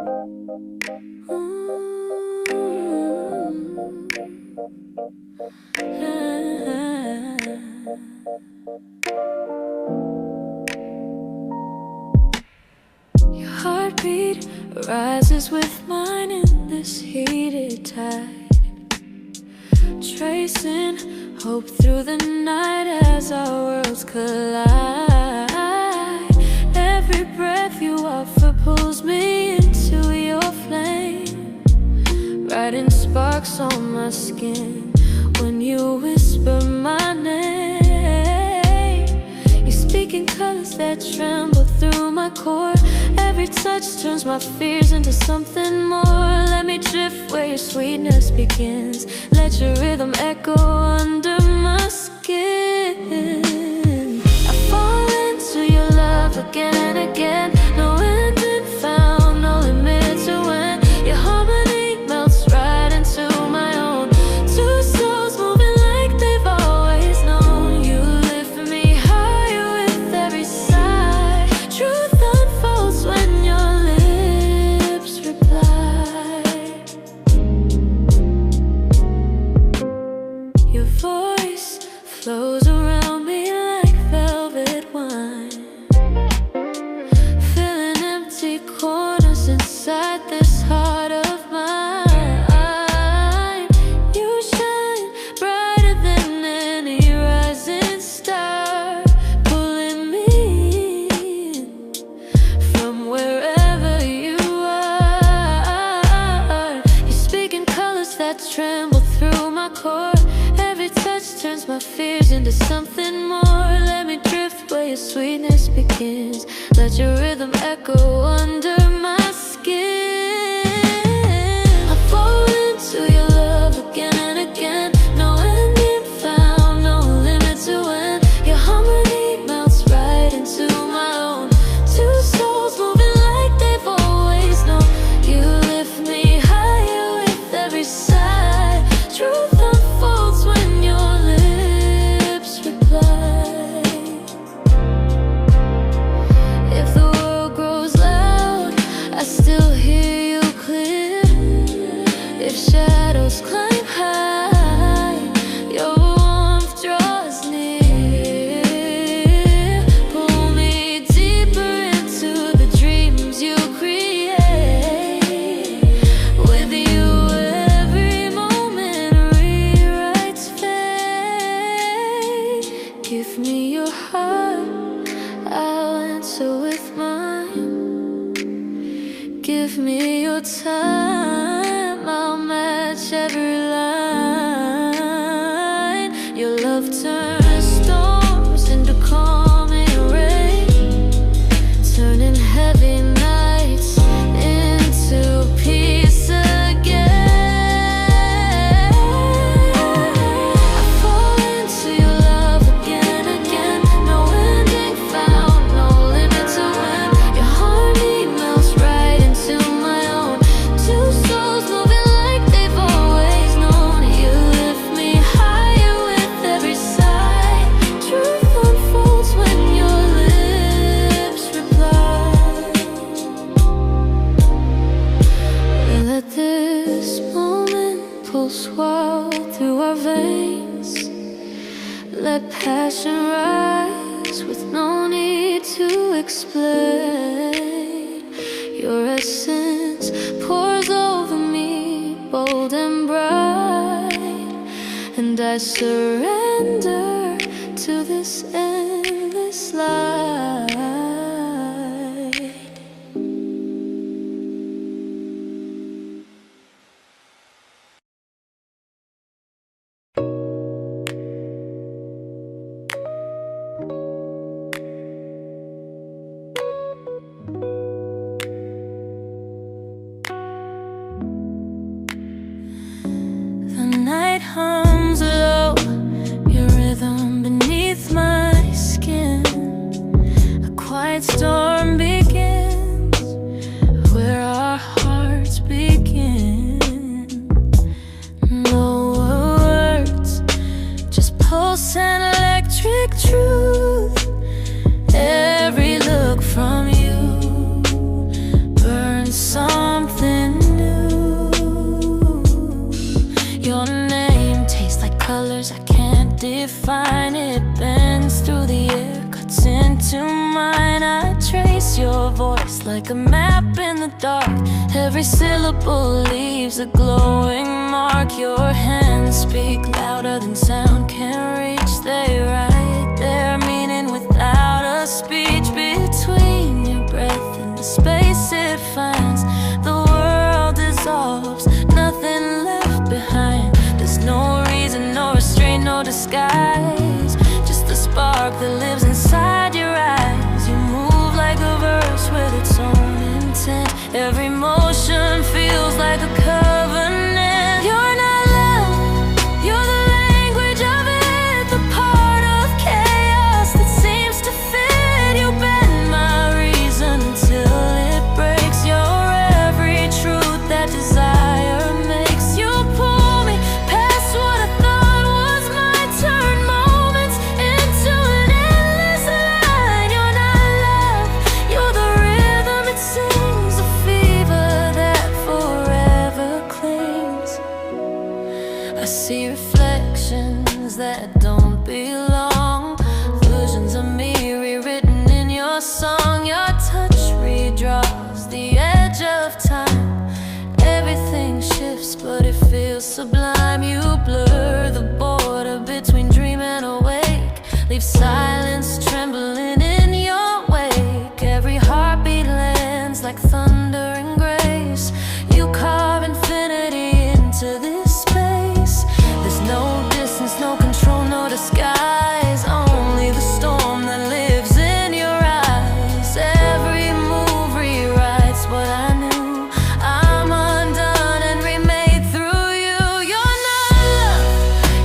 Your heartbeat rises with mine in this heated tide, tracing hope through the night as our worlds collide. Every breath you offer pulls me into your flame, writing sparks on my skin when you whisper my name. You speak in colors that tremble through my core. Every touch turns my fears into something more. Let me drift where your sweetness begins. Let your rhythm echo under my skin. I fall into your love again and again. No end in found, no limit to when your harmony melts right into my own. Two souls moving like they've always known. You lift me higher with every sigh. Truth unfolds when your lips reply. Your voice flows around me like velvet wine, filling empty corners inside this heart of mine. You shine brighter than any rising star, pulling me in from wherever you are. You speak in colors that tremble through my core. Every touch turns my fears into something more. Let me drift where your sweetness begins. Let your rhythm echo under my skin. I fall into your love again and again. No ending found, no limit to when your harmony melts right into my own. Two souls moving like they've always known. You lift me higher with every sigh. Truth unfolds when your lips reply. If the world grows loud, I still hear you clear. If shadows climb high, your warmth draws near. Pull me deeper into the dreams you create. With you every moment rewrites fate. Give me your heart, I'll answer with mine. Give me your time, I'll match every line. Your love turns storms into calming rain, turning heavy nights into peace again. I fall into your love again and again. No ending found, no limit to when your harmony melts right into my own. Two souls moving like they've always known. You lift me higher with every sigh. Truth unfolds when your lips reply. Let this moment pulse wild through our veins. Let passion rise with no need to explain. Your essence pours over me, bold and bright, and I surrender to this endless light. The night hums low, your rhythm beneath my skin. A like a map in the dark. Every syllable leaves a glowing mark. Your hands speak louder than sound can reach. They write their meaning without a speech. Between your breath and the space it finds, the world dissolves, nothing left behind. There's no reason, no restraint, no disguise, just the spark that lives inside your eyes. You move like a verse with its own intent. Every motion feels like a covenant. You're not love, you're the language of it, the part of chaos that seems to fit. You bend my reason until it breaks. You're every truth that desire makes. You pull me past what I thought was my turn, moments into an endless line. You're not love, you're the rhythm it sings, a fever that forever clings. I see reflections that don't belong, versions of me rewritten in your song. Your touch redraws the edge of time. Everything shifts, but it feels sublime. You blur the border between dream and awake, leave silence trembling in your wake. Every heartbeat lands like thunder and grace. You carve infinity into this space. There's no distance, no control, no disguise, only the storm that lives in your eyes. Every move rewrites what I knew. I'm undone and remade through you. You're not love,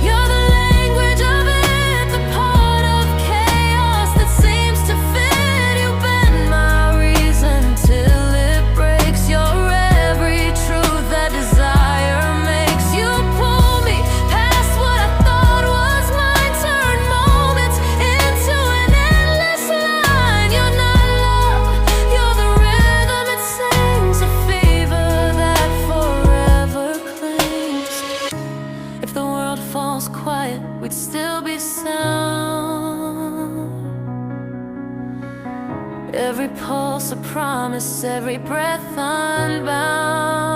you're the language of it, the part of chaos that seems to fit. You bend my reason till it breaks. You're every truth that desire makes. You pull me past what I thought was my turn, moments into an endless line. You're not love, you're the rhythm it sings, a fever that forever clings. If the world falls quiet, we'd still be sound. Every pulse a promise, every breath unbound.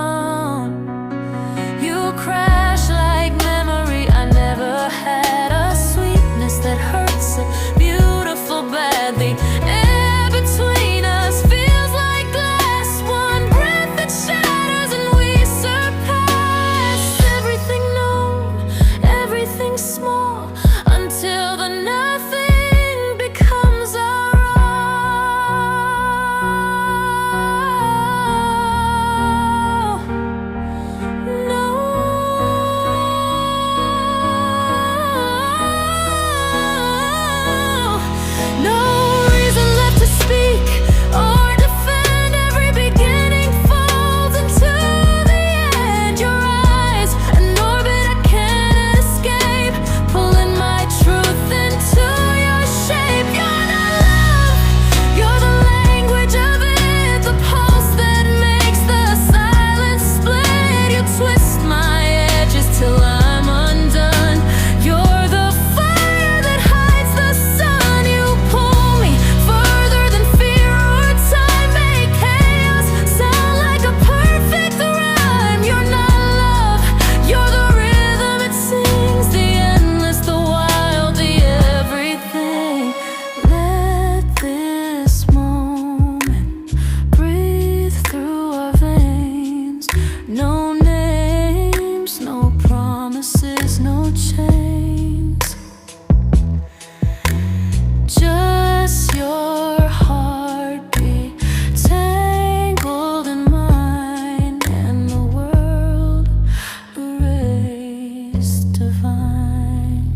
You crash like memory I never had, a sweetness that hurts, a beautiful badly. Air between us feels like glass, one breath that shatters and we surpass. Everything known, everything small, until the nothing becomes our all. No, no reason left to speak or defend. Every beginning folds into the end. Your eyes, an orbit I can't escape, pulling my truth into your shape. You're not love, you're the language of it, the pulse that makes the silence split. You twist my edges till I'm undone. You're the fire that hides the sun. You pull me further than fear or time, make chaos sound like a perfect rhyme. You're not love, you're the rhythm it sings, the endless, the wild, the everything. Let this moment breathe through our veins. No names, no promises, no chains, just your heartbeat tangled in mine, and the world erased divine.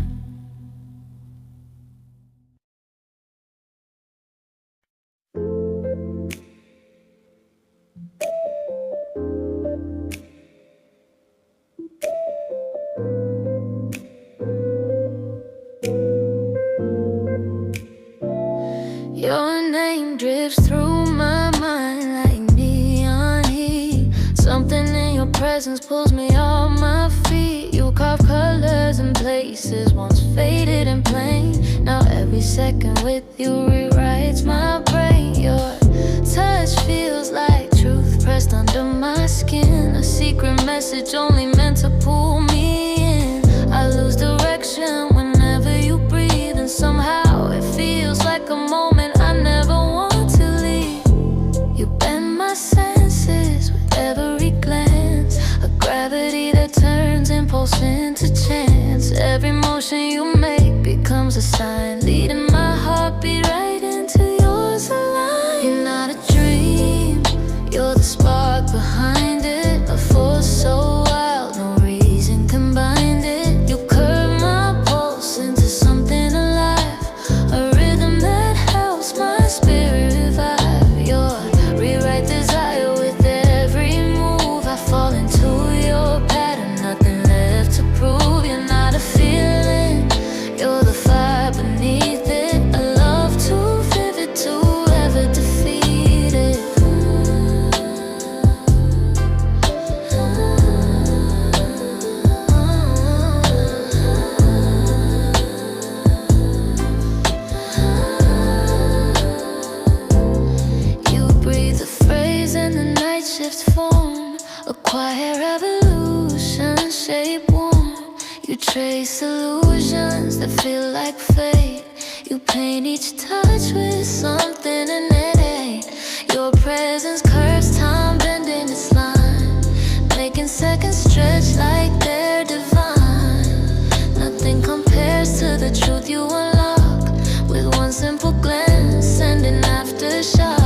Your name drifts through my mind like neon heat. Something in your presence pulls me off my feet. You carve colors in places once faded and plain. Now every second with you rewrites my brain. Your touch feels like truth pressed under my skin. A secret message only meant to pull me in. I lose direction whenever you breathe, and somehow it feels like a moment I never want to leave. You bend my senses with every glance, a gravity that turns impulse into chance. Every motion you make becomes a sign, leading my heartbeat right into yours aligned. You're not a dream, you're the spark behind it. A force so wild, no reason can bind it. You curve my pulse into something alive, a rhythm that helps my spirit revive. Your rewrite desire with every move. I fall into your pattern, nothing left to prove. You're not a feeling, you're the fire beneath it. A love too vivid to ever defeat it. You breathe the phrase and the night shifts form, a quiet revolution, shape warm. You trace illusions that feel like fate. You paint each touch with something and it ain't. Your presence curves time, bending its line, making seconds stretch like they're divine. Nothing compares to the truth you unlock with one simple glance, sending aftershock.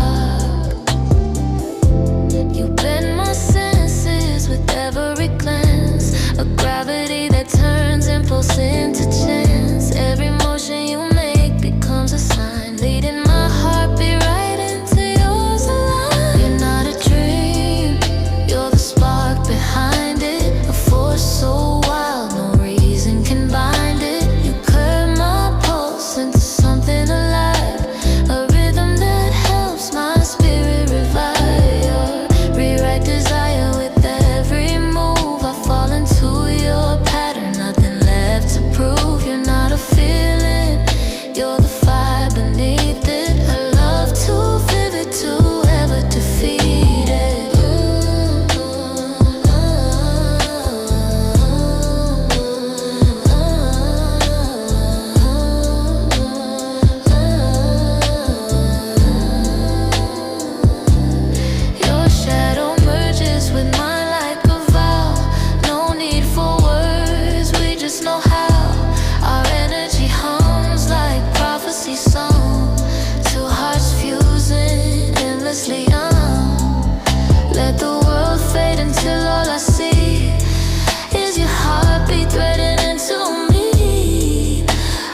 You bend my senses with every glance, a gravity that turns impulse into chance. Every motion you make becomes a sign, leading my heartbeat right into yours alive. You're not a dream, you're the spark behind it. A force so wild, no reason can bind it. You curve my pulse into something alive, a rhythm that helps my spirit revive. Rewrite desire with every move. I fall into your pattern, nothing left to prove. You're not a feeling, you're the fire beneath it. A love too vivid to ever defeat it. Your shadow merges with mine like a vow. No need for words, we just know how. Our energy hums like prophecy song, two hearts fusing endlessly young. Let the world fade until all I see is your heartbeat threading into me.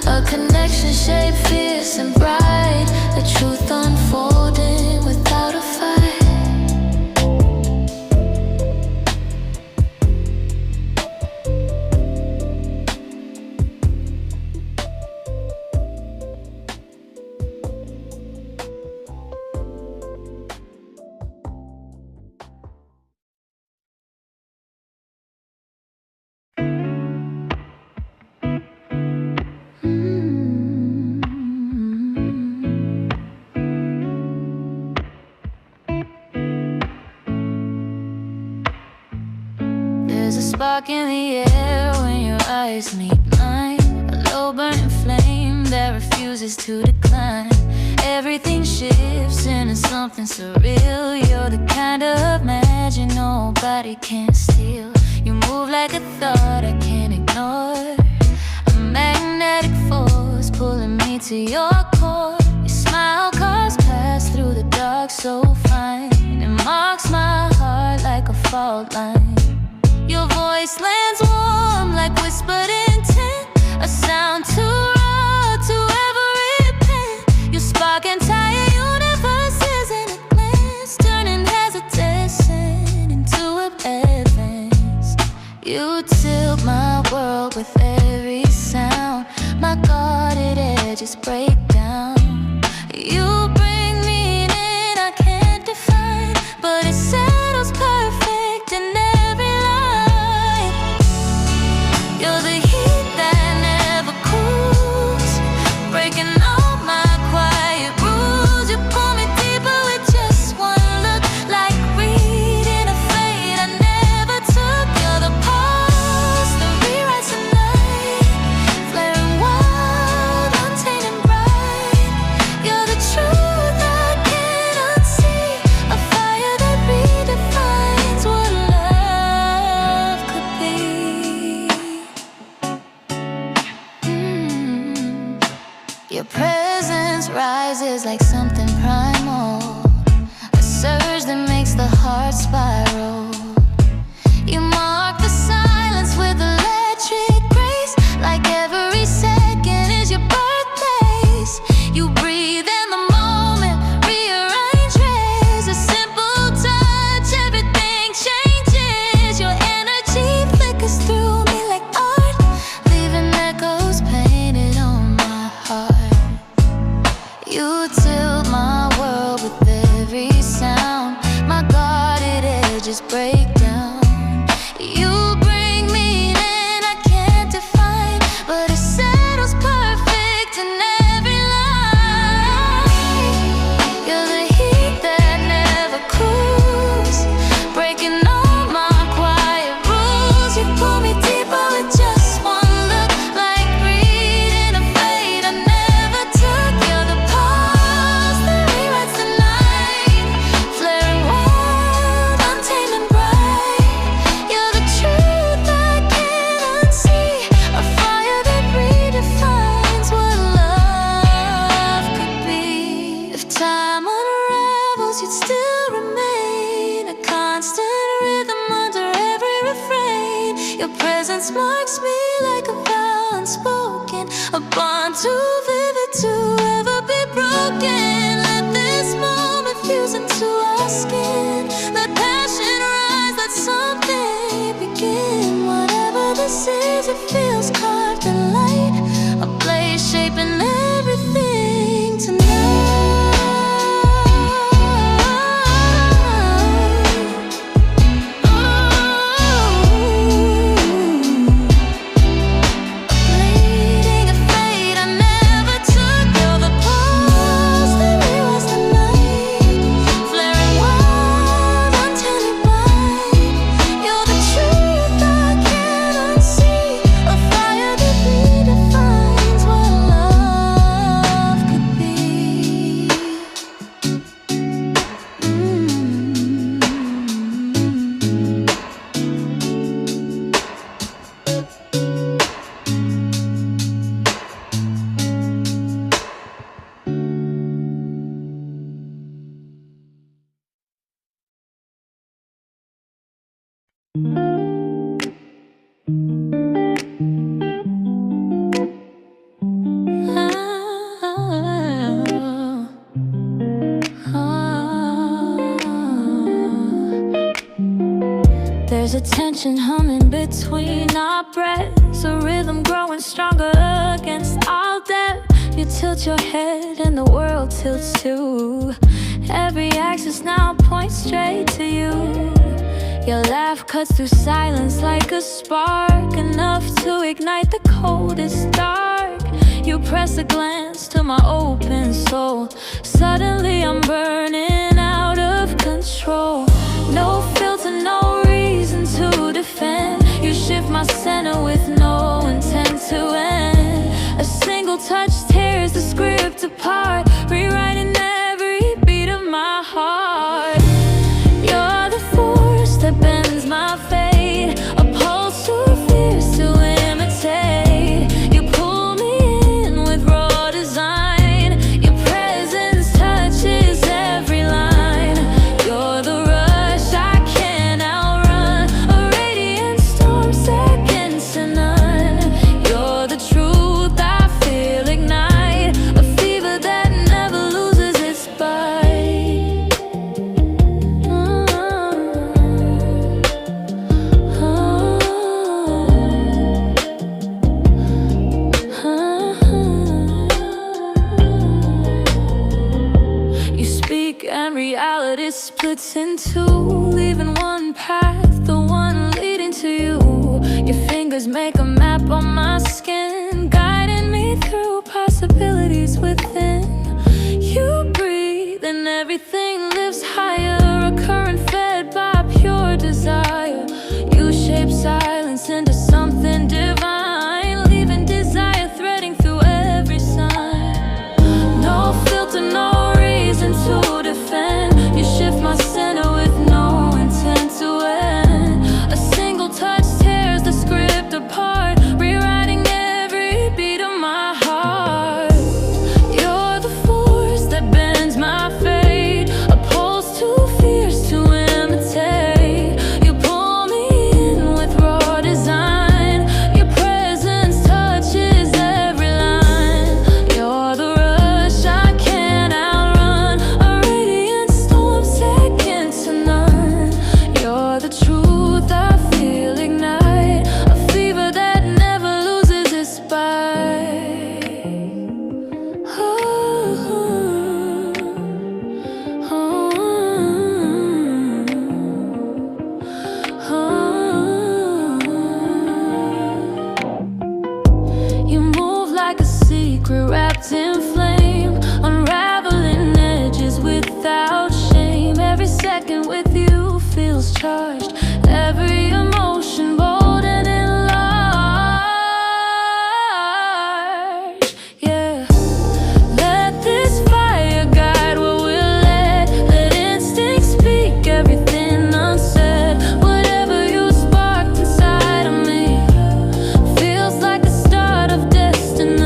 A connection shaped fierce and bright, the truth unfolding without a fight. There's a spark in the air when your eyes meet mine, a low burning flame that refuses to decline. Everything shifts into something surreal. You're the kind of magic nobody can steal. You move like a thought I can't ignore, a magnetic force pulling me to your core. Your smile carves past through the dark so fine, it marks my heart like a fault line. Your voice lands warm like whispered intent, a sound too raw to ever repent. Your spark entire universes in a glance, turning hesitation into advance. You tilt my world with every sound, my guarded edges break down. You bring meaning I can't define, but it settles perfect in every line. You're the heat that never cools, breaking all my quiet rules. You pull me deeper with just rises like something primal, a surge that makes the heart spiral. You mark the silence with electric grace, like every second is your birthplace. You breathe in the moment, rearrange ways. A simple touch, everything changes. Your energy flickers through me like art, leaving echoes painted on my heart. You tilt my world with every sound, my guarded edges break down. You bring meaning I can't define, but it settles perfect in every line. You're the heat that never cools, breaking all my quiet rules. You pull me deeper with just one look, like reading a fate I never took. You're the pulse that rewrites the night, flaring wild, untamed and bright. You're the truth I can't unsee, a fire that redefines what love could be. If time unravels, you'd still remain a constant rhythm under every refrain. Your presence marks me like a vow unspoken, a bond too vivid to ever be broken. Let this moment fuse into our skin, let passion rise, let something begin. Whatever this is, it feels carved in light, a blaze shaping everything tonight. Bleeding a fate I never took. You're the pulse that rewrites the night, flaring wild, untamed and bright. You're the truth I can't unsee, a fire that redefines what love could be. There's a tension humming between our breaths, a rhythm growing stronger against all depth. You tilt your head and the world tilts too. Every axis now points straight to you. Your laugh cuts through silence like a spark, enough to ignite the coldest dark. You press a glance to my open soul. Suddenly I'm burning out of control. No filter, no reason to defend. You shift my center with no intent to end. A single touch tears the script apart, rewriting every beat of my heart. You're the force that bends my fate, a pulse too fierce to imitate. You pull me in with raw design, your presence touches every line. You're the rush I can't outrun, a radiant storm second to none. You're the truth I feel ignite, a fever that never loses its bite. You speak and reality splits in two, leaving one path, the one leading to you. Your fingers make a map on my skin, guiding me through possibilities within. You breathe and everything lives higher, a current fed by pure desire. You shape silence into something divine, leaving desire threading through every sign. No filter, no reason to defend. You shift my center with no charged, every emotion bold and enlarged. Yeah. Let this fire guide what we'll let instinct speak everything unsaid. Whatever you sparked inside of me feels like the start of destiny.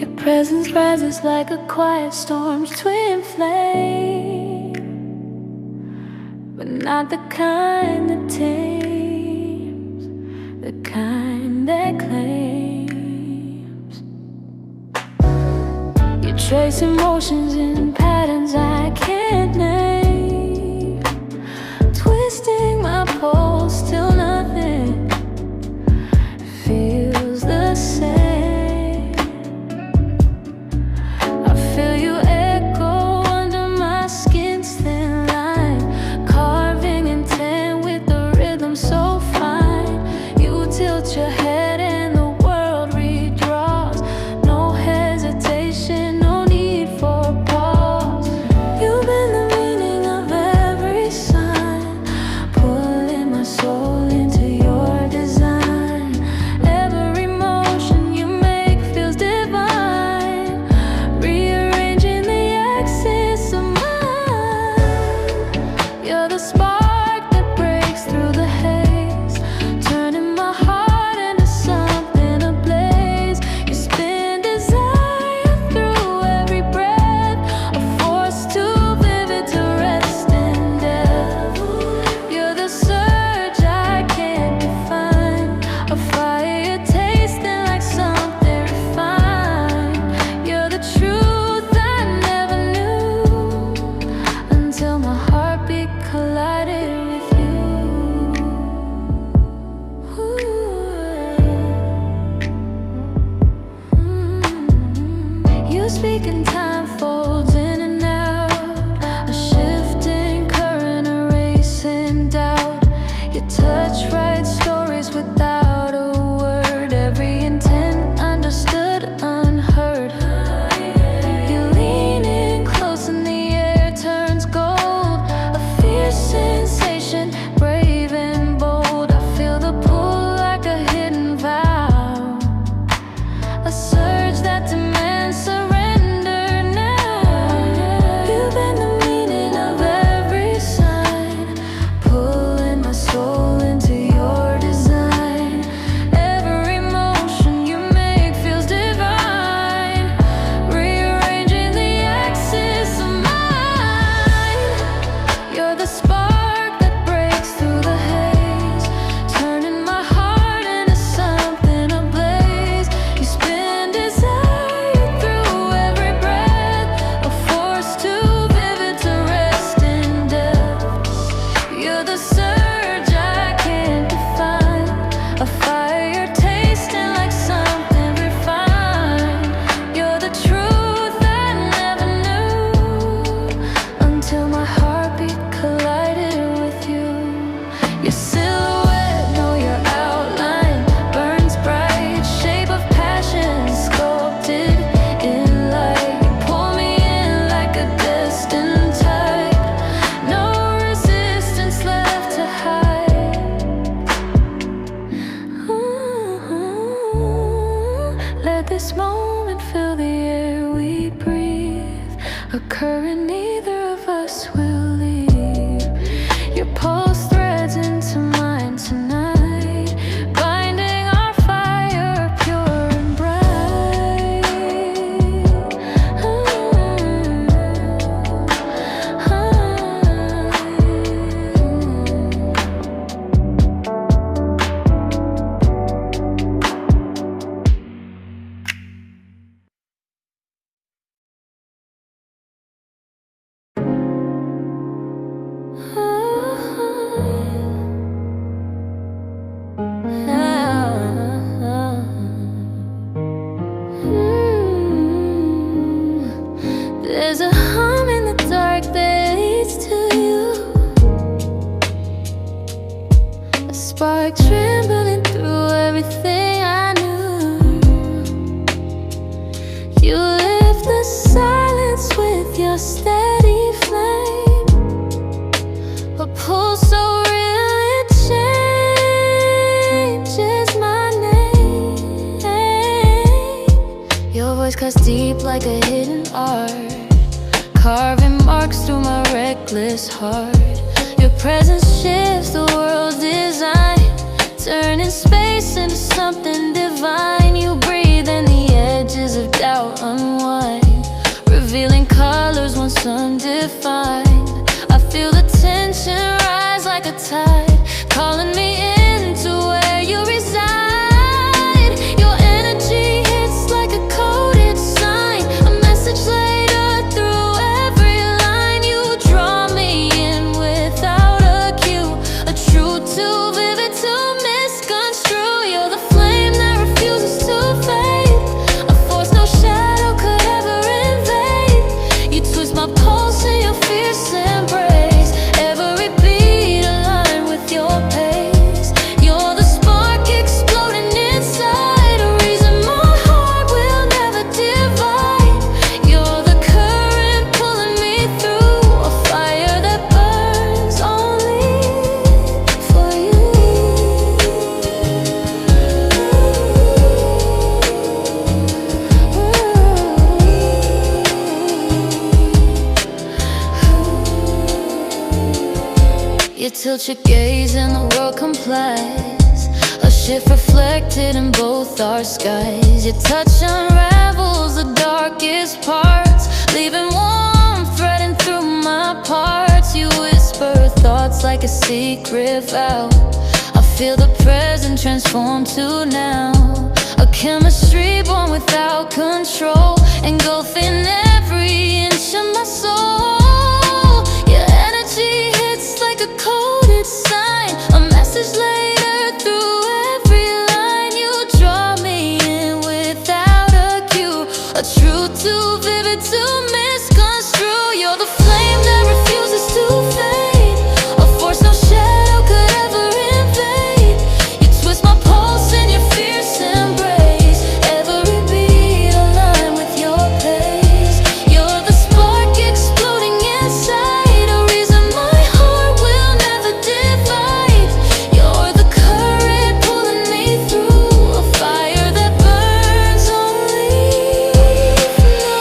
Your presence rises like a quiet storm's twin flame, but not the kind that tames, the kind that claims. You trace emotions in patterns I can't name, twisting my pulse till nothing feels the same. Speaking time folds in and out, a shifting current erasing doubt. You touch right stories without a word, every intent understood, unheard. You lean in close and the air turns gold, a fierce sensation, brave and bold. I feel the pull like a hidden vow, a surge that demands surrender. To spark trembling through everything I knew. You lift the silence with your steady flame, a pulse so real it changes my name. Your voice cuts deep like a hidden art, carving marks through my reckless heart. Your presence shifts the world's design, turning space into something divine. You breathe and the edges of doubt unwind, revealing colors once undefined. I feel the tension rise like a tide, calling me into where you reside. Your energy hits like a coded sign, a message later through every line. You draw me in without a cue, a truth too vivid to misconstrue. You're the flame that refuses to fade, a force no shadow could ever invade. You twist my pulse in your fierce embrace, every beat aligned with your pace. You're the spark exploding inside, a reason my heart will never divide. You're the current pulling me through, a fire that burns only for you. You tilt your gaze and the world complies, a shift reflected in both our skies. Your touch unravels the darkest parts, leaving warmth threading through my parts. You whisper thoughts like a secret vow, I feel the present transform to now, a chemistry born without control, engulfing every inch of my soul. Your energy hits like a coded sign, a message later through every line. You draw me in without a cue, a truth too vivid to misconstrue. You're the flame that refuses to fade, a force no shadow could ever invade. You twist my pulse in your fierce embrace, every beat aligned with your pace. You're the spark exploding inside, a reason my heart will never divide. You're the current pulling me through, a fire that burns only.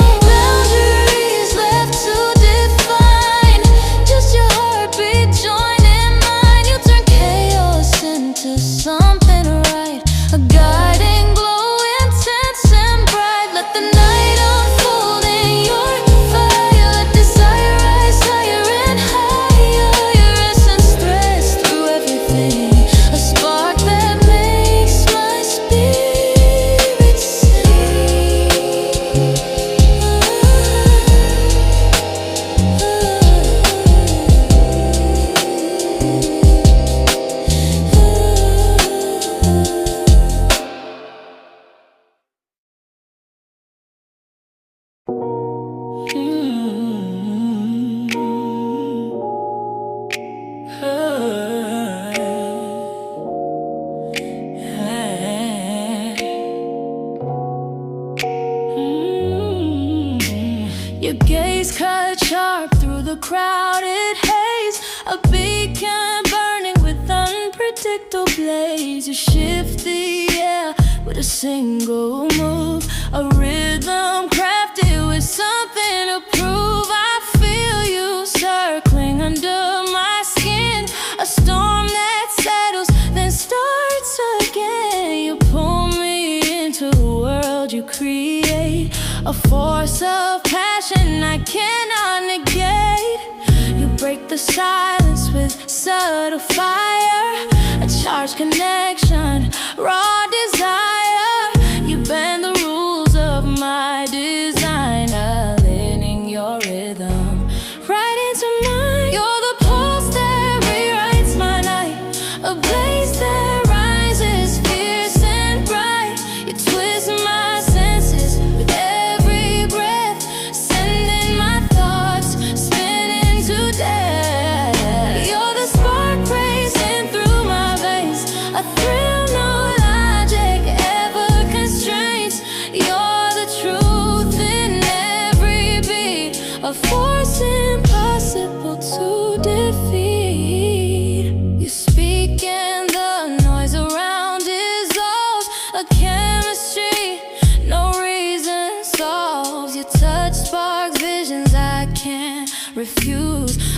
No boundaries left to define, just your heartbeat joining mine. You turn chaos into something right, a guiding glow intense and bright. Let the night unfold in your fire, let desire rise higher and higher. Your essence threads through everything, a spark that makes my spirit sing. Your gaze cut sharp through the crowded haze, a beacon burning with unpredictable blaze. You shift the air with a single move, a rhythm crafted with something to prove. I feel you circling under my skin, a storm that settles then starts again. You pull me into the world you create, a force of passion I cannot negate. You break the silence with subtle fire, a charged connection, raw desire. You bend the rules of my design, aligning your rhythm right into mine. You're the pulse that rewrites my night, a blaze that rises fierce and bright. You twist my senses with every breath, sending my thoughts spinning to death. You're the spark racing through my veins,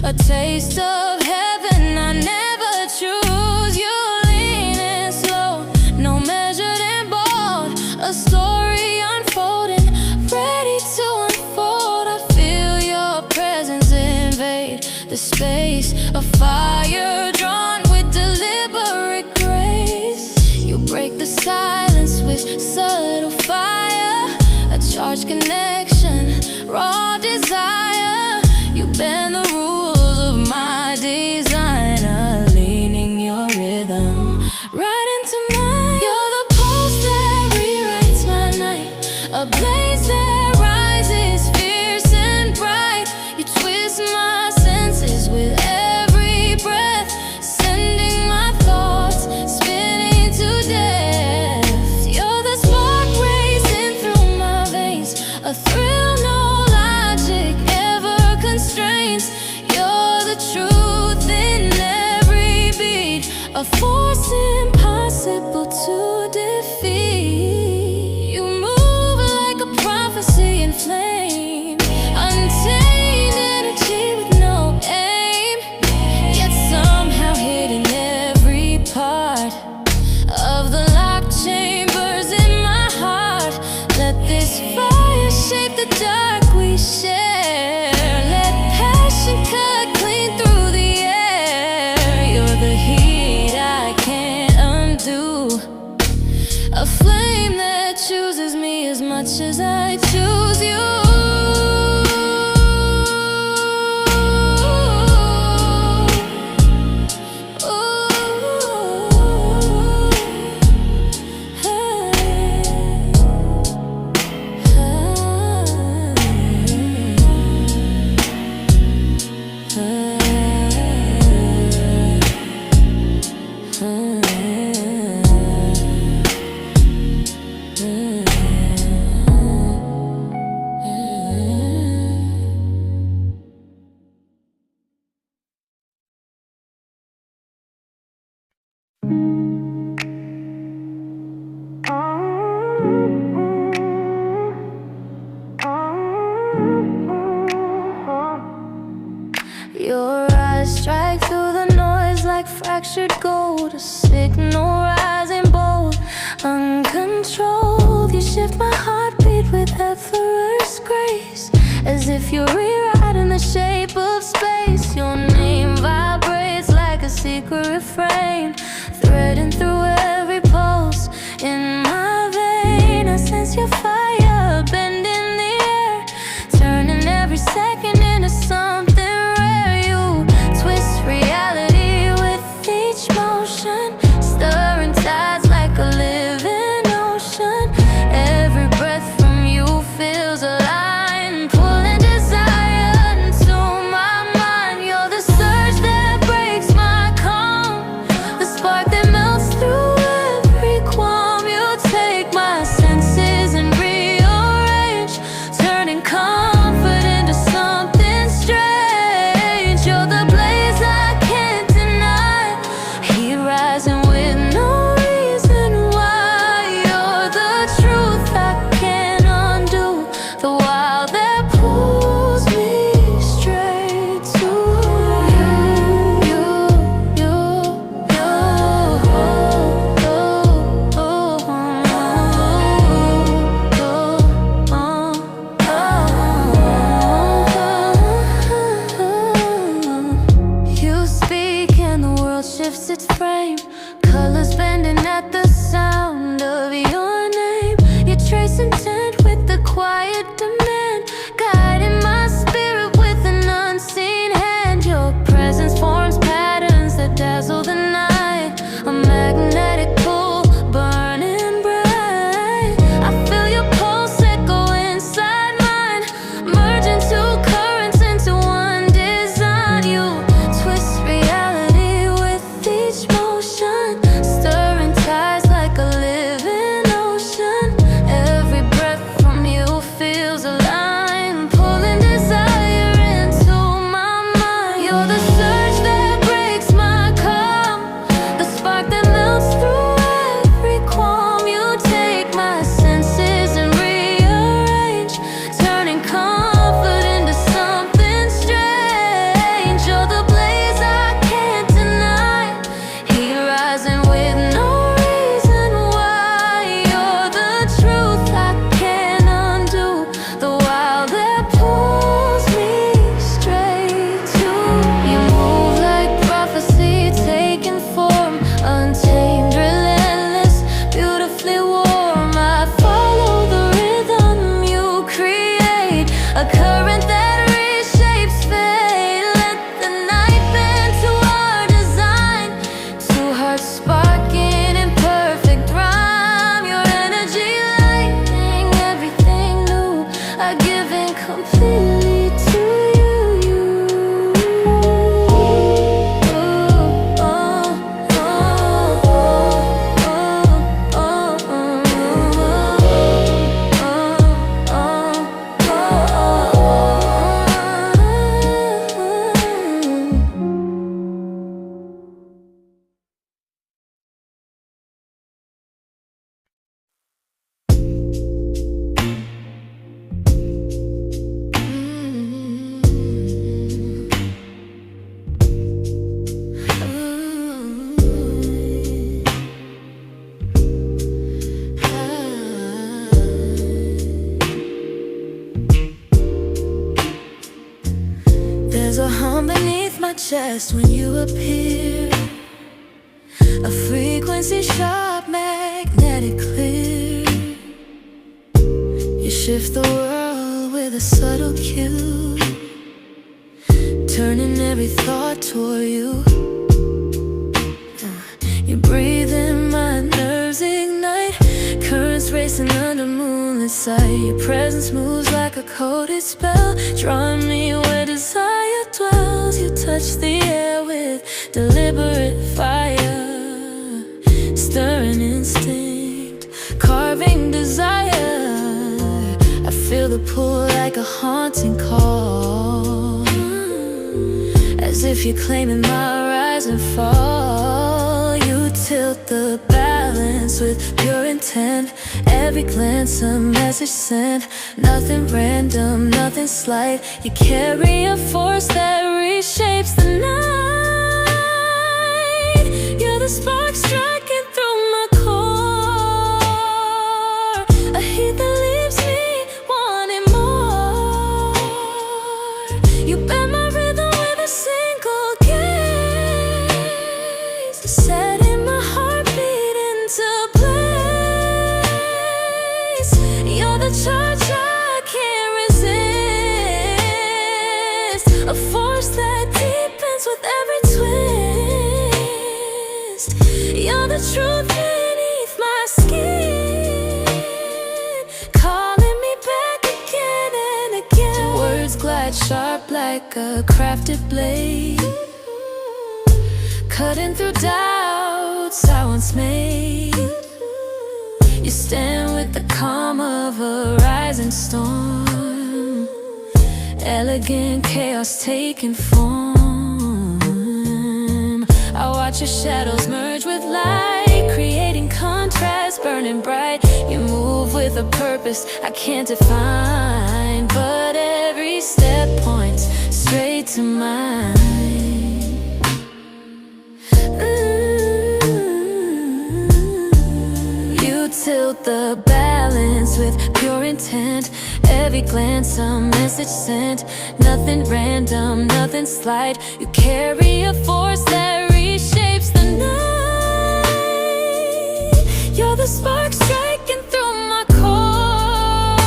a taste of heaven I never choose. You lean in slow, no measured and bold, a story unfolding, ready to unfold. I feel your presence invade the space, a fire drawn with deliberate grace. You break the silence with subtle fire, a charged connection, raw desire. You bend the rules of my designer, leaning your rhythm right into mine. You're the pulse that rewrites my night, a blaze that rises fierce and bright. You twist my senses with every breath, sending my thoughts spinning to death. You're the spark racing through my veins, a thrill no logic ever constrains. You're the truth in every beat, a force impossible to defeat. You move like a prophecy in flame, untamed energy with no aim, yet somehow hidden every part of the locked chambers in my heart. Let this fire shape the dark we share, let passion cut clean through the air. You're the heat I can't undo, a flame that chooses me as much as I choose you. Your eyes strike through the noise like fractured gold, a signal rising bold, uncontrolled. You shift my heartbeat with effortless grace, as if you're rewriting the shape of space. Your name vibrates like a secret refrain, threading through every pulse in my vein. I sense your fire bending the air, turning every second into something rare. You twist reality with each motion, stirring tides like a living ocean. Every breath from you feels alive, pulling desire into my mind. You're the surge that breaks my calm, the spark that melts through every qualm. You take my senses and rearrange, turning comfort into something strange. You're the blaze I can't deny, heat rising with no reason why. You're the truth I can't undo, the wild that pulls me straight to you. You speak and the world shifts its frame, colors bending at the sound of your name. You trace intent with the quiet demand, guiding my spirit with an unseen hand. Your presence forms patterns that dazzle the night, a magnetic pull burning bright. I feel your pulse echo inside mine, merging two currents into one design. You twist reality with each motion, stirring tides chest when you appear, a frequency sharp, magnetic clear. You shift the world with a subtle cue, turning every thought toward you. You breathe in, my nerves ignite, currents racing under moonlit sight. Your presence moves like a coded spell, drawing me where desire dwells. You touch the air with deliberate fire, stirring instinct, carving desire. I feel the pull like a haunting call, as if you're claiming my rise and fall. You tilt the balance with pure intent, every glance a message sent. Nothing random, nothing slight. You carry a force that reshapes the night. You're the spark striking through my core, a heat that leaves me wanting more. You bend my rhythm with a single gaze, setting my heartbeat into place. You're the charge I can't resist, a force that deepens with every twist. You're the truth beneath my skin, calling me back again and again. Your words glide sharp like a crafted blade, cutting through doubts I once made. You stand with the calm of a rising storm, elegant chaos taking form. I watch your shadows merge with light, creating contrast, burning bright. You move with a purpose I can't define, but every step points straight to mine. You tilt the balance with pure intent, every glance a message sent. Nothing random, nothing slight. You carry a force that reshapes the night. You're the spark striking through my core,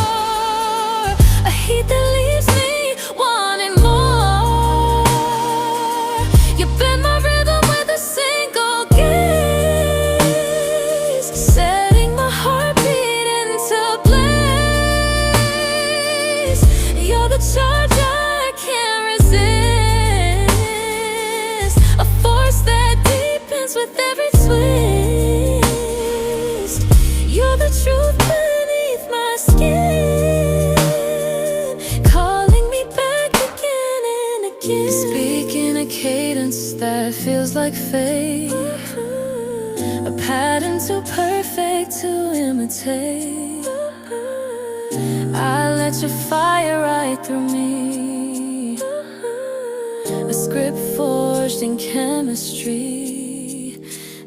a heat that leaves me wanting more. You bend my rhythm with a single gaze, setting my heartbeat into place. You're the charge I can't resist, a force that deepens with every twist. You're the truth beneath my skin, calling me back again and again. You speak in a cadence that feels like fate, a pattern too perfect to imitate. I let your fire right through me, a script forged in chemistry.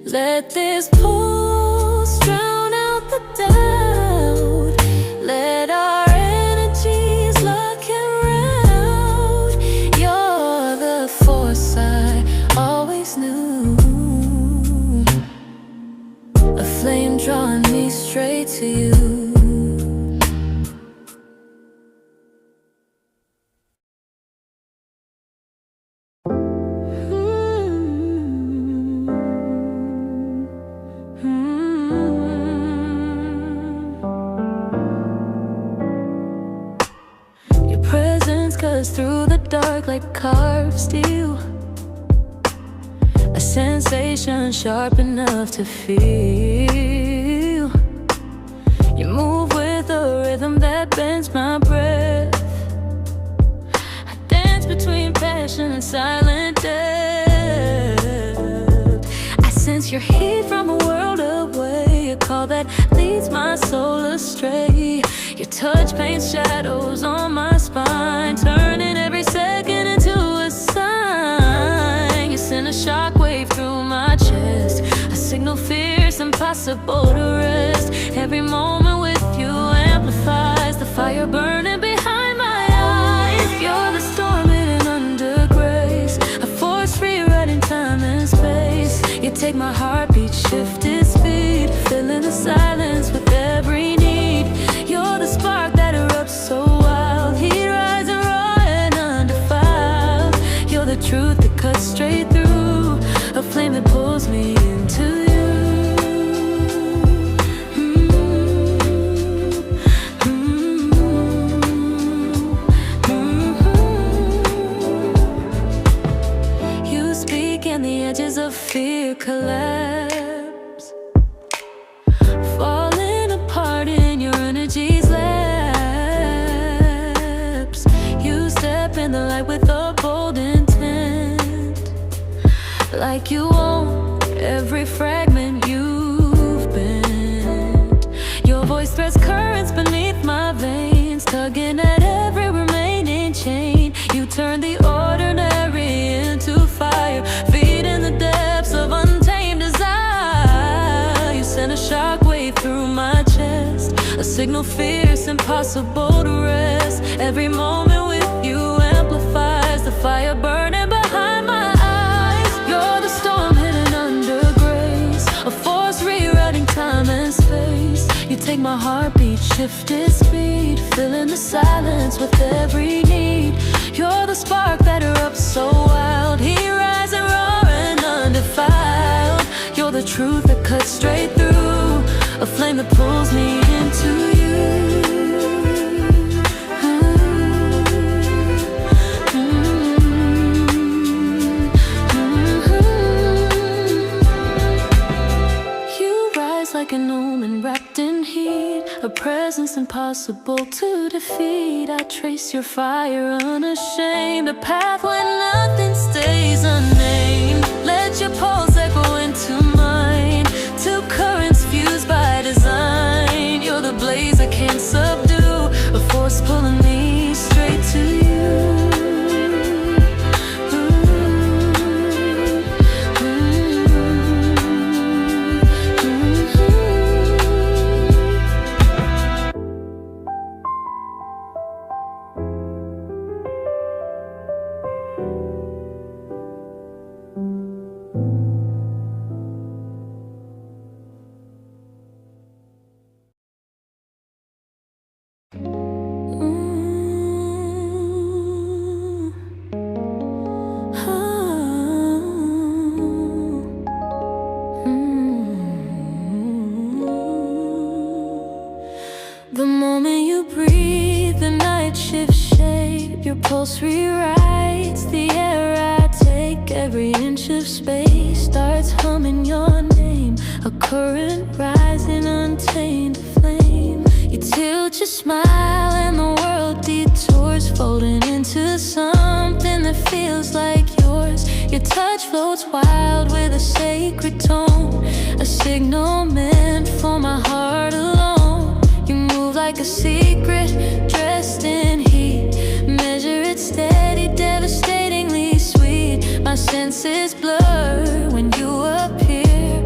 Let this pulse drown out the doubt. Let our energies lock and round. You're the force I always knew, a flame drawing me straight to you. Cuts through the dark like carved steel, a sensation sharp enough to feel. You move with a rhythm that bends my breath. I dance between passion and silent death. I sense your heat from a world away, a call that leads my soul astray. Your touch paints shadows on my spine, turning every second into a sign. You send a shockwave through my chest, a signal fierce, impossible to rest. Every moment with you amplifies the fire burning behind my eyes. You're the storm hidden under grace, a force take my heartbeat, shift its speed, filling the silence with every need. You're the spark that erupts so wild, heat rising raw and undefiled. You're the truth that cuts straight through, a flame that pulls me into you. And the edges of fear collapse, falling apart in your energy's lapse. You step in the light with a bold intent, like you own every fragment you've bent. Your voice threads currents beneath my veins, tugging at every remaining chain. You turn the ordinary into fire, feeding the depths of untamed desire. You send a shockwave through my chest, a signal fierce, impossible to rest. Every moment with you amplifies the fire burning behind my eyes. You're the storm hidden under grace, a force rewriting time and space. You take my heartbeat, shift its speed, filling the silence with every need. You're the spark that erupts so wild, heat rising raw and undefiled. You're the truth that cuts straight through, a flame that pulls me into you. Like an omen wrapped in heat, a presence impossible to defeat. I trace your fire unashamed, a path where nothing stays unnamed. Let your pulse echo into mine, two currents fused by design. You're the blaze I can't subdue, a force pulling me straight to you. The moment you breathe, the night shifts shape. Your pulse rewrites the air I take. Every inch of space starts humming your name, a current rising, untamed flame. You tilt your smile and the world detours, folding into something that feels like yours. Your touch floats wild with a sacred tone, a signal meant for my heart alone. You move like a secret, dressed in heat, measure it steady, devastatingly sweet. My senses blur when you appear,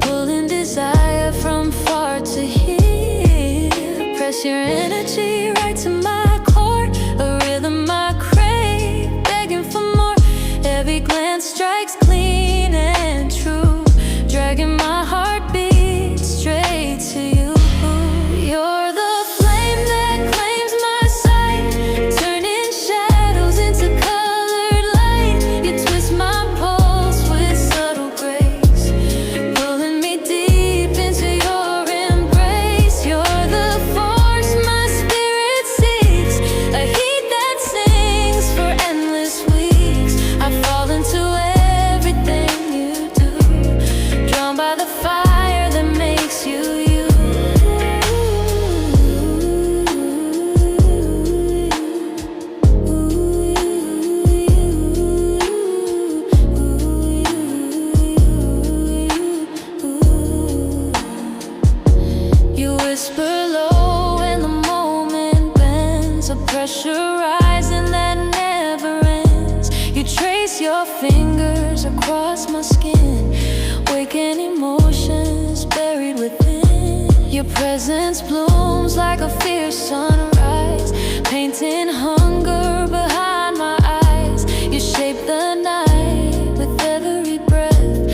pulling desire from far to here. Press your energy right to my core, a rhythm I crave, begging for more. Every glance strikes clean and true, dragging my heartbeat straight to you. You're the flame that claims my sight, turning shadows into colored light. You twist my pulse with subtle grace, pulling me deep into your embrace. You're the force my spirit seeks, a heat that sings for endless weeks. I fall into everything you do, drawn by the fire that makes you you. Whisper low and the moment bends, a pressure rising that never ends. You trace your fingers across my skin, waking emotions buried within. Your presence blooms like a fierce sunrise, painting hunger behind my eyes. You shape the night with every breath,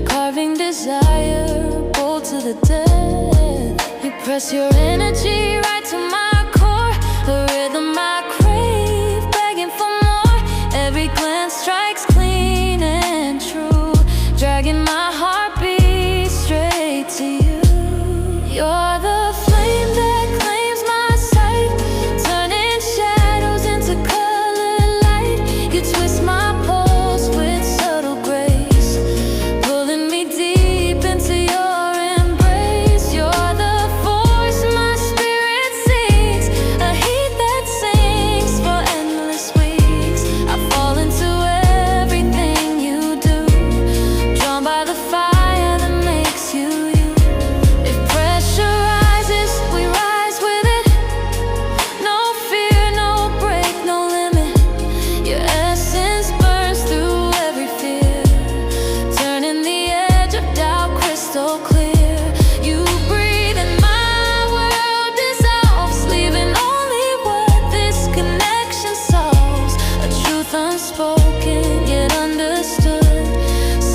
carving desire, bold to the death. You press your energy right to my core, the rhythm I crave, begging for more. Every glance strikes clean and true, dragging my heartbeat straight to you. You're the flame that claims my sight, turning shadows into colored light. You twist my pulse with subtle grace, pulling me deep into your embrace. You're the force my spirit seeks, a heat that sings for endless weeks. I fall into everything you do, drawn by the fire that makes you you. If pressure rises, we rise with it. No fear, no break, no limit. Your essence burns through every fear, turning the edge of doubt crystal clear. You breathe and my world dissolves, leaving only what this connection solves. A truth unspoken yet understood,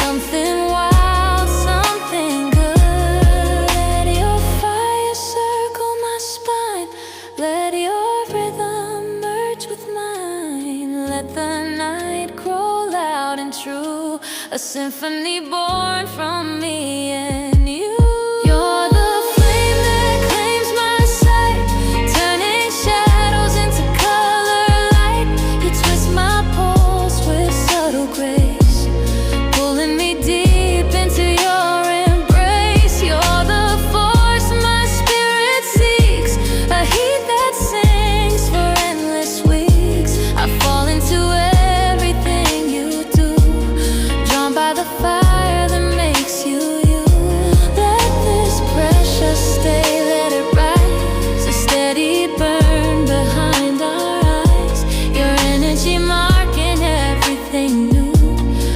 something wild, something good. Let your fire circle my spine, let your rhythm merge with mine. Let the night grow loud and true, a symphony born from me and you. You're the flame that claims my sight, turning shadows into color light. You twist my pulse with subtle grace, pulling me deep into your embrace. You're the force my spirit seeks, a heat that sings for endless weeks. I fall into everything you do, drawn by the fire that makes you you. Let this pressure stay, let it rise, a steady burn behind our eyes. Your energy marking everything new,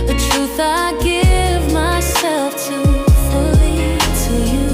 the truth I give myself to, fully to you.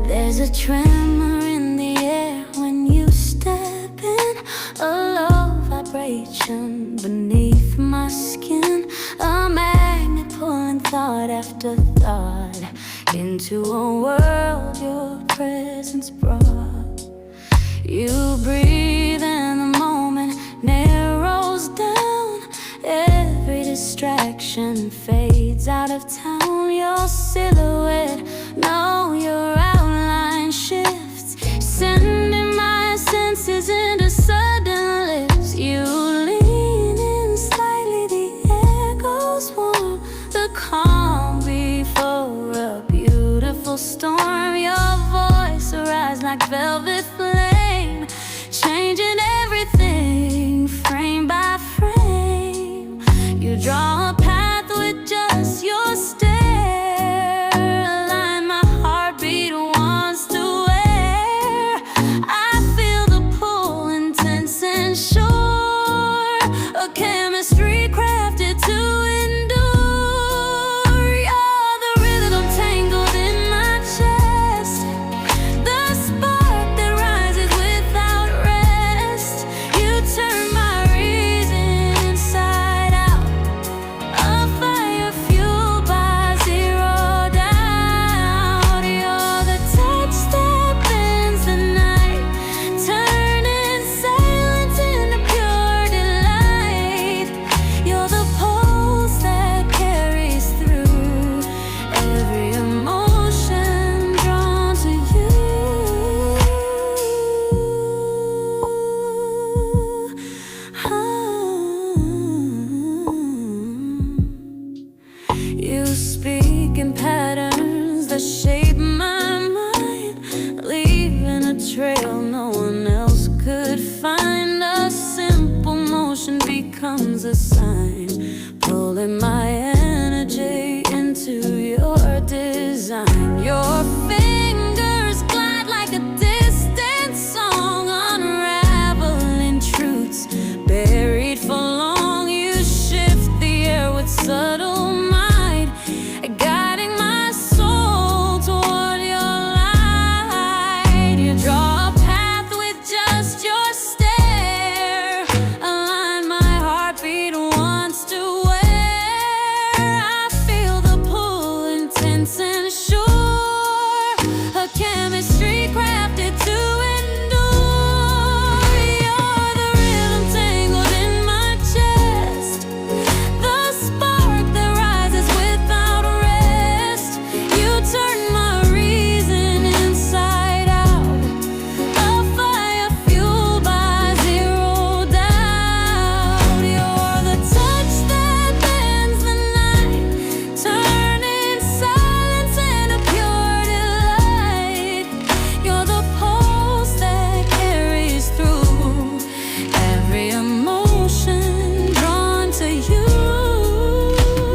There's a tremor in the air when you step in, a low vibration beneath my skin, a magnet pulling thought after thought into a world your presence brought. You breathe and the moment narrows down, every distraction fades out of town. Your silhouette, no, your outline shifts, sending my senses into sudden lifts. You lean in slightly, the air goes warm, the calm before a beautiful storm. Your voice arises like velvet flame, changing everything frame by frame. You draw a path with just your stare, align my heartbeat wants to wear. I feel the pull, intense and sure, a chemistry crafted to endure. You're the rhythm tangled in my chest, the spark that rises without rest. You turn my reason inside out, a fire fueled by zero doubt. You're the touch that bends the night, turning silence into pure delight. feels a sign, pulling my energy into your design. Your fingers glide like a distant song, unraveling truths buried for long. You shift the air with subtle mind, guiding my soul toward your light. You draw a path with just your stare, align my heartbeat once to where I feel the pull, intense and sure, a chemistry crafted to endure. You're the rhythm tangled in my chest, the spark that rises without rest. You turn my reason inside out, a fire fueled by zero doubt. You're the touch that bends the night, turning silence into pure delight. You're the pulse that carries through every emotion drawn to you.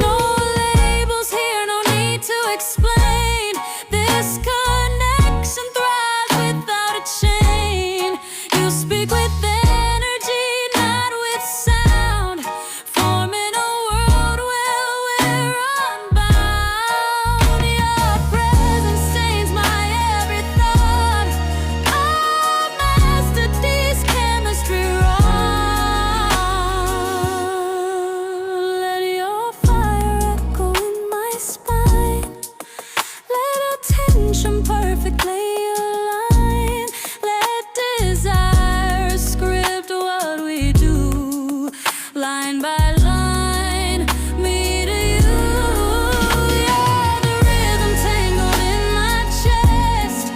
No labels here, no need to explain. This connection thrives without a chain. You speak with energy, not with sound, forming a world where we're unbound. Your presence stains my every thought, I've mastered these chemistry raw. Let your fire echo in my spine, let attention perfectly align. Let desire script what we do, line by line, me to you. You're the rhythm tangled in my chest,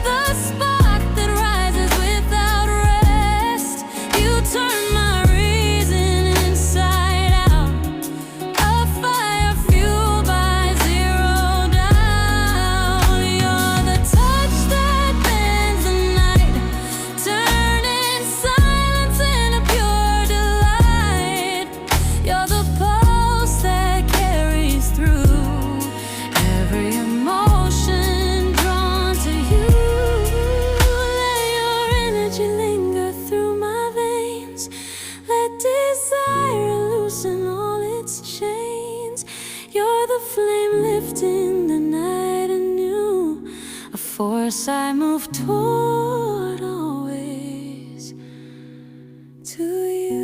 the spark that rises without rest. You turn my reason inside out, a fire fueled by zero doubt. You're the touch that bends the night, turning silence into pure delight. You're the pulse that carries through every emotion drawn to you. Let your energy linger through my veins, let desire loosen all its chains. You're the flame lifting the night anew, a force I move toward always to you.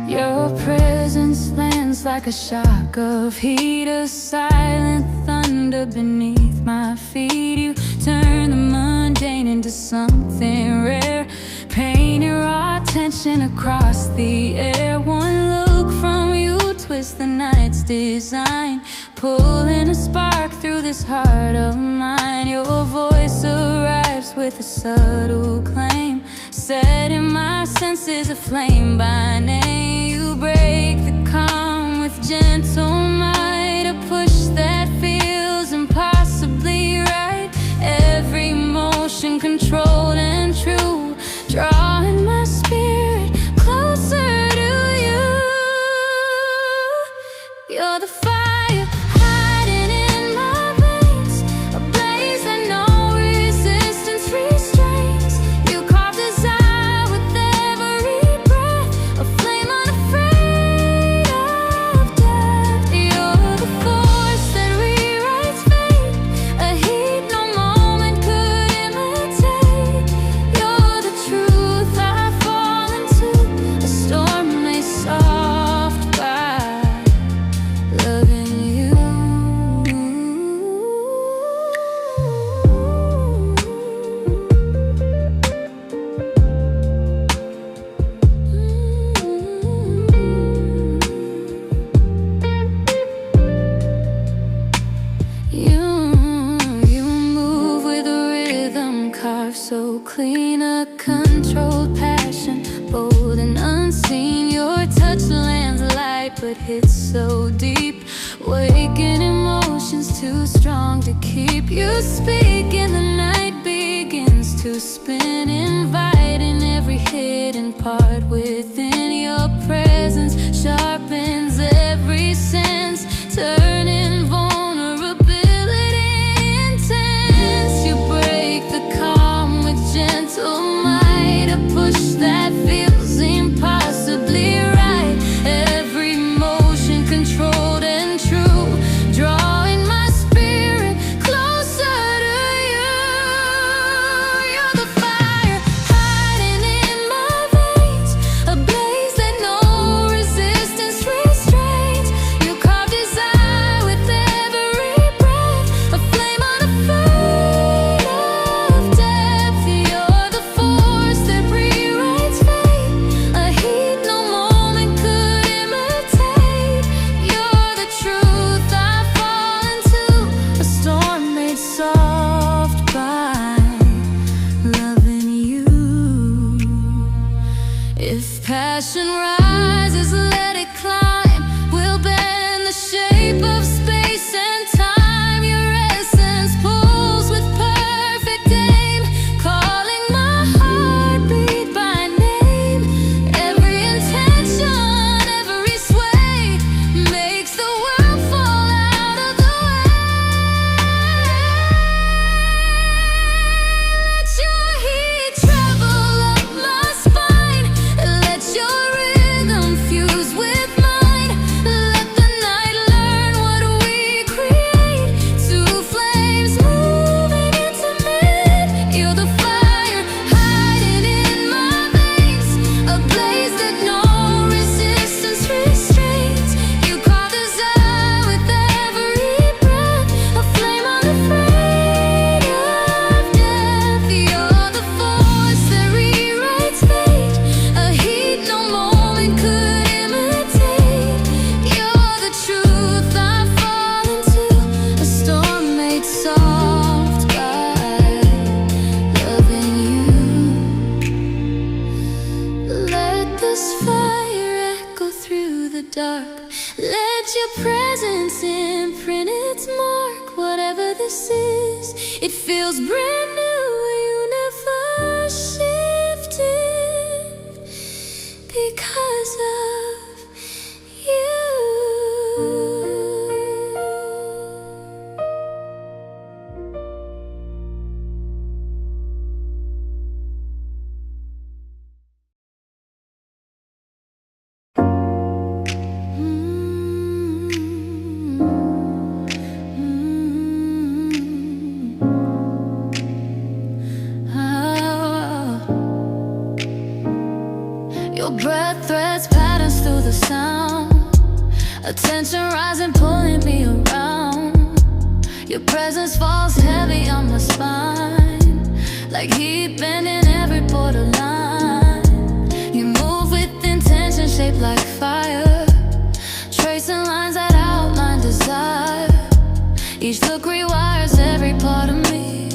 Your presence lands like a shock of heat, a silent thunder beneath my feet. You turn the mundane into something rare, painting raw tension across the air. One look from you twists the night's design, pulling a spark through this heart of mine. Your voice arrives with a subtle claim, setting my senses aflame by name. You break the calm with gentle might, a push that feels impossibly right. Every motion controlled and true, drawing my spirit closer to you. You're the fire hiding in my veins, a blaze that no resistance restrains. You carve desire with every breath, a flame unafraid of death. so clean, a controlled passion, bold and unseen. Your touch lands light but hits so deep, waking emotions too strong to keep. You speak and the night begins to spin, inviting every hidden part within. Your presence sharpens every sense, turning vulnerability intense. You break the calm with gentle might, a push that feels impossibly right. Every motion controlled and true, drawing my spirit closer to you. You're the fire hiding in my veins, a blaze that no resistance restrains. You carve desire with every breath, a flame unafraid of death. You're the force that rewrites fate, a heat no moment could imitate. You're the truth I fall into, a storm made soft by loving you. If passion rises, let it climb. We'll bend the shape of space and time. Your essence pulls with perfect aim, calling my heartbeat by name. Every intention, every sway makes the world fall out of the way. Let your heat travel up my spine, let your rhythm fuse with mine. Let the night learn what we create, two flames moving intimate. You're the fire hiding in my veins, a blaze that no resistance restrains. You carve desire with every breath, a flame unafraid of death. You're the force that rewrites fate, a heat no moment could imitate. You're the truth I fall into, a storm made soft by loving you. Let this fire echo through the dark, let your presence imprint its mark. Whatever this is, it feels brand new, a universe shifted because of you. Your breath threads patterns through the sound, attention rising, pulling me around. Your presence falls heavy on my spine, like heat bending every borderline. You move with intention, shaped like fire, tracing lines that outline desire. Each look rewires every part of me,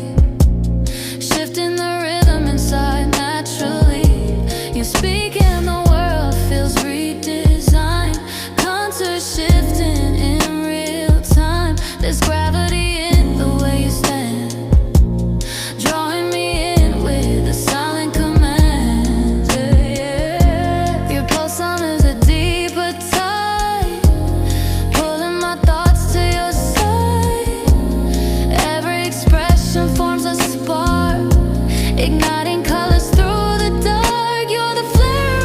shifting the rhythm inside naturally. You speak and the world feels redesigned, contours shifting in real time. There's gravity in the way you stand, drawing me in with a silent command. Your pulse summons a deeper tide, pulling my thoughts to your side. Every expression forms a spark, igniting colors through the dark. You're the flare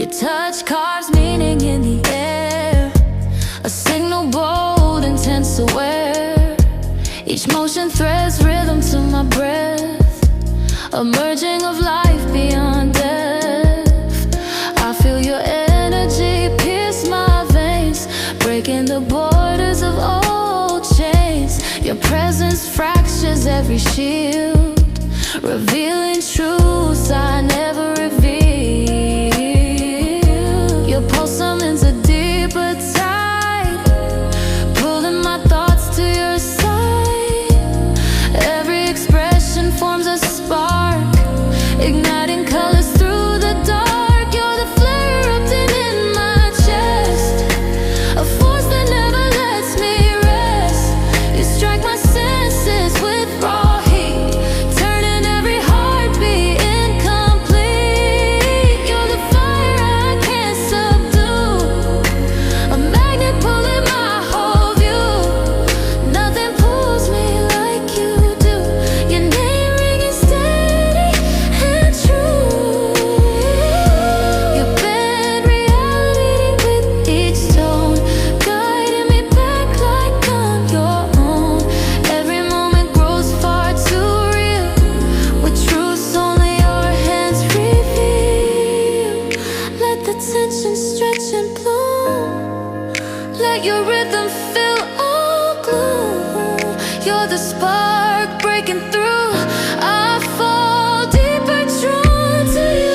Your touch carves meaning in the air, a signal bold, intense, aware. Each motion threads rhythm to my breath, a merging of life beyond death. I feel your energy pierce my veins, breaking the borders of old chains. Your presence fractures every shield, revealing truths I never reveal. Your pulse summons a deeper tide, pulling my thoughts to your side. Every expression forms a spark, igniting colors through the dark. You're the flare erupting in my chest, a force that never lets me rest. You strike my senses with raw heat, turning every heartbeat incomplete. You're the fire I can't subdue, a magnet pulling my whole view. Nothing pulls me like you do. Your name ringing steady and true. You bend reality with each tone, guiding me back like I'm your own. Every moment grows far too real, with truths only your hands reveal. Let the tension stretch and bloom, let your rhythm fill all gloom. You're the spark breaking through, I fall deeper drawn to you.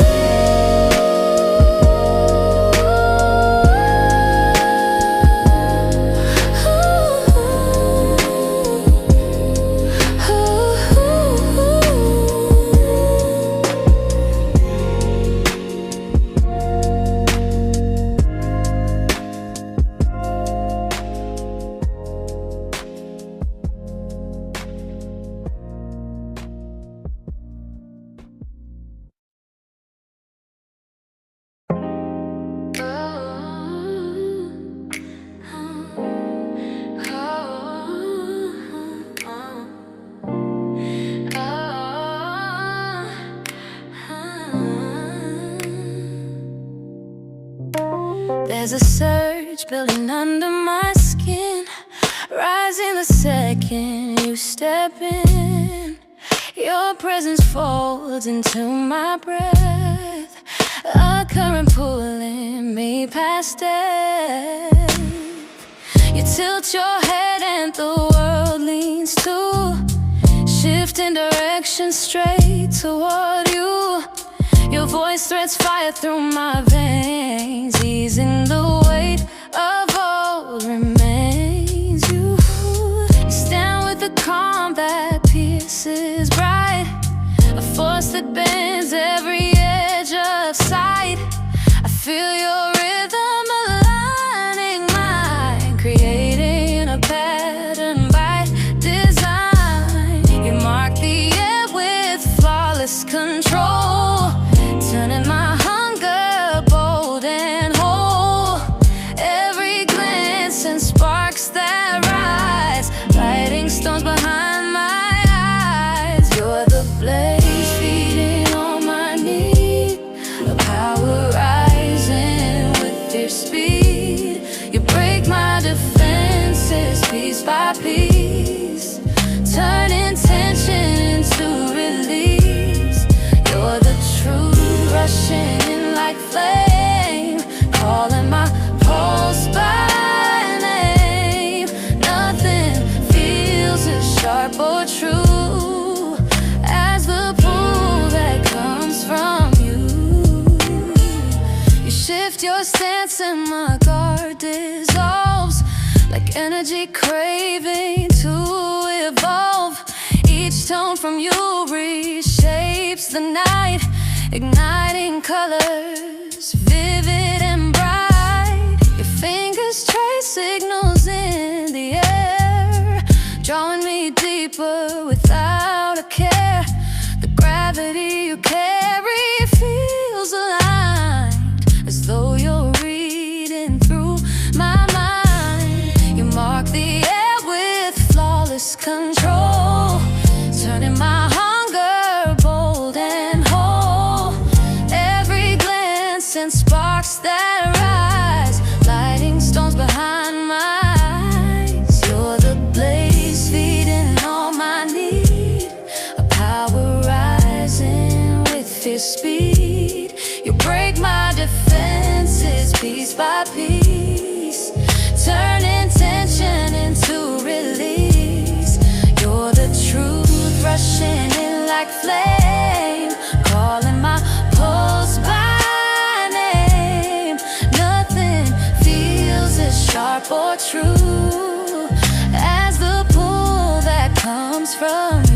There's a surge building under my skin, rising the second you step in. Your presence folds into my breath, a current pulling me past death. You tilt your head and the world leans too, shifting direction straight toward you. Your voice threads fire through my veins, easing the weight of old remains. You stand with a calm that pierces bright, a force that bends every edge of sight. I feel your rhythm aligning mine, creating a pattern by design. You mark the air with flawless control, turning my hunger bold and whole. Every glance and sparks that rise, lighting storms behind my eyes. You're the blaze feeding on my need, a power rising with your speed. You break my defenses piece by piece, turning tension into release. You're the truth rushing in like flame, calling my pulse by name. Nothing feels as sharp or true as the pull that comes from you. You shift your stance and my guard dissolves, like energy craving to evolve. Each tone from you reshapes the night, igniting colors vivid and bright. Your fingers trace signals in the air, drawing me deeper without a care. The gravity you carry feels aligned, as though you're reading through my mind. You mark the air with flawless control, turning my hunger bold and whole. Every glance and spark sparks that rise, lighting storms behind my eyes. You're the blaze feeding all my need, a power rising with fierce speed. You break my defenses piece by piece, turning tension into release. You're the truth rushing in like flame, calling my pulse by name. Nothing feels as sharp or true as the pull that comes from